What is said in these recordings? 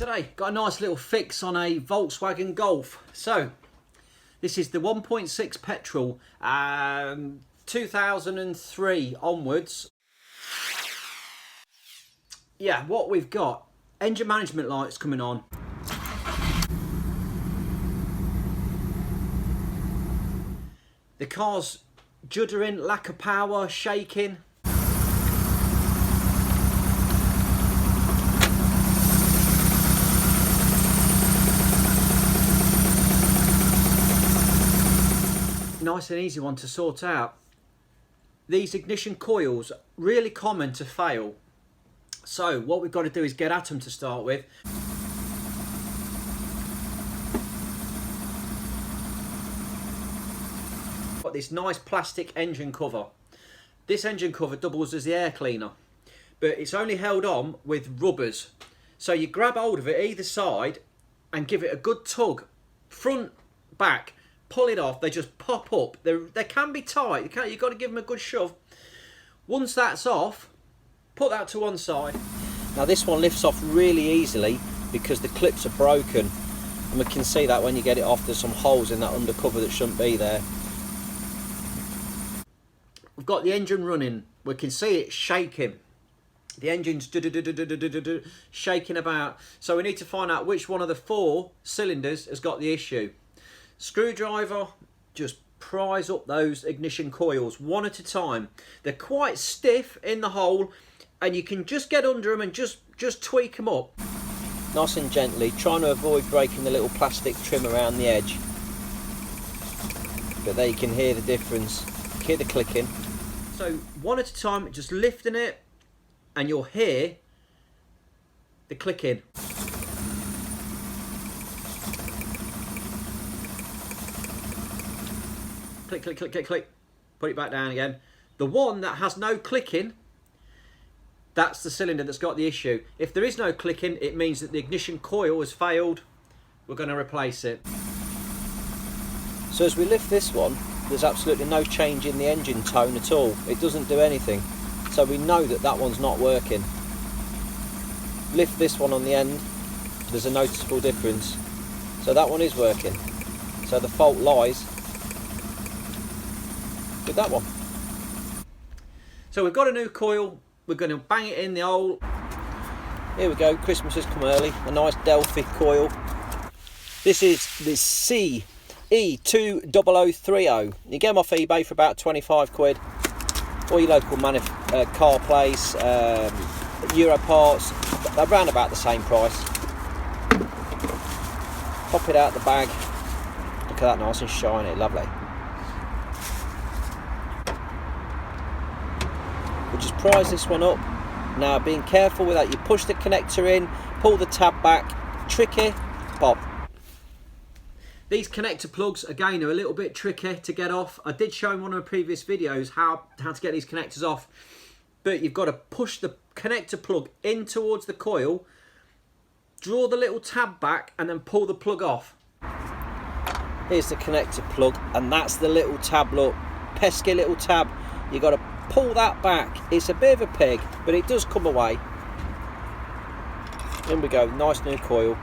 Today, got a nice little fix on a Volkswagen Golf. So, this is the 1.6 petrol, 2003 onwards. Yeah, what we've got, engine management lights coming on. The car's juddering, lack of power, shaking. Nice and easy one to sort out. These ignition coils, really common to fail. So what we've got to do is get at them to start with. Got this nice plastic engine cover. This engine cover doubles as the air cleaner, but it's only held on with rubbers. So you grab hold of it either side and give it a good tug, front, back. Pull it off, they just pop up. They can be tight, you've got to give them a good shove. Once that's off, put that to one side. Now this one lifts off really easily because the clips are broken. And we can see that when you get it off, there's some holes in that undercover that shouldn't be there. We've got the engine running. We can see it shaking. The engine's shaking about. So we need to find out which one of the 4 cylinders has got the issue. Screwdriver, just prise up those ignition coils one at a time. They're quite stiff in the hole and you can just get under them and just tweak them up. Nice and gently, trying to avoid breaking the little plastic trim around the edge. But there you can hear the difference, hear the clicking. So one at a time, just lifting it and you'll hear the clicking. Click, click, click, click, click. Put it back down again. The one that has no clicking, that's the cylinder that's got the issue. If there is no clicking, it means that the ignition coil has failed. We're going to replace it. So as we lift this one, there's absolutely no change in the engine tone at all. It doesn't do anything. So we know that that one's not working. Lift this one on the end, there's a noticeable difference. So that one is working. So the fault lies with that one. So we've got a new coil, we're going to bang it in the hole. Here we go, Christmas has come early, a nice Delphi coil. This is the CE20030. You get them off eBay for about 25 quid. Or your local car place, Euro parts, around about the same price. Pop it out the bag. Look at that, nice and shiny, lovely. We'll just prise this one up. Now being careful with that, you push the connector in, pull the tab back, tricky, pop. These connector plugs, again, are a little bit tricky to get off. I did show in one of the previous videos how to get these connectors off, but you've got to push the connector plug in towards the coil, draw the little tab back and then pull the plug off. Here's the connector plug and that's the little tab, look, pesky little tab. You've got to pull that back. It's a bit of a pig, but it does come away. In we go, nice new coil.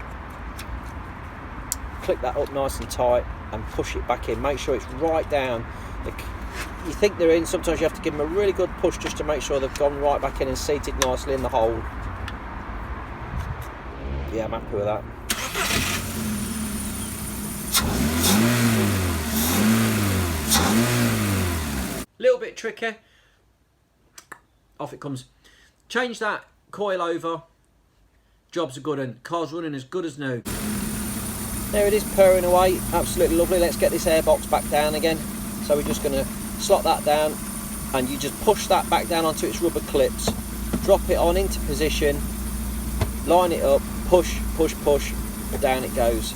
Click that up nice and tight and push it back in. Make sure it's right down. You think they're in, sometimes you have to give them a really good push just to make sure they've gone right back in and seated nicely in the hole. Yeah, I'm happy with that. Little bit tricky. Off it comes. Change that coil over. Job's a good one. Car's running as good as new. There it is, purring away. Absolutely lovely. Let's get this airbox back down again. So we're just going to slot that down and you just push that back down onto its rubber clips. Drop it on into position. Line it up. Push, push, push. Down it goes.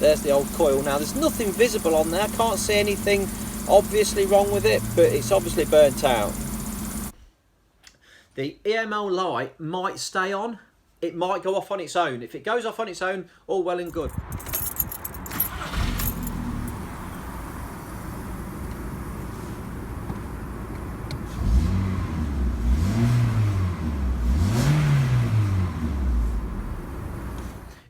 There's the old coil. Now there's nothing visible on there. I can't see anything obviously wrong with it, but it's obviously burnt out. The EML light might stay on. It might go off on its own. If it goes off on its own, all well and good.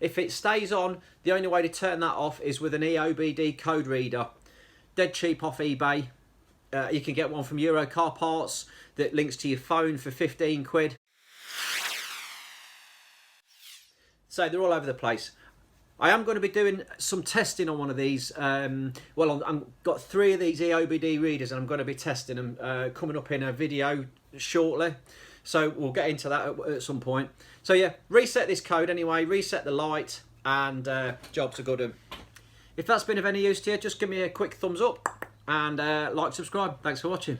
If it stays on, the only way to turn that off is with an EOBD code reader. Dead cheap off eBay. You can get one from Euro Car Parts that links to your phone for 15 quid. So they're all over the place. I am going to be doing some testing on one of these. Well, I've got 3 of these EOBD readers and I'm going to be testing them coming up in a video shortly. So we'll get into that at some point. So yeah, reset this code anyway, reset the light, and jobs are good. If that's been of any use to you, just give me a quick thumbs up and like, subscribe. Thanks for watching.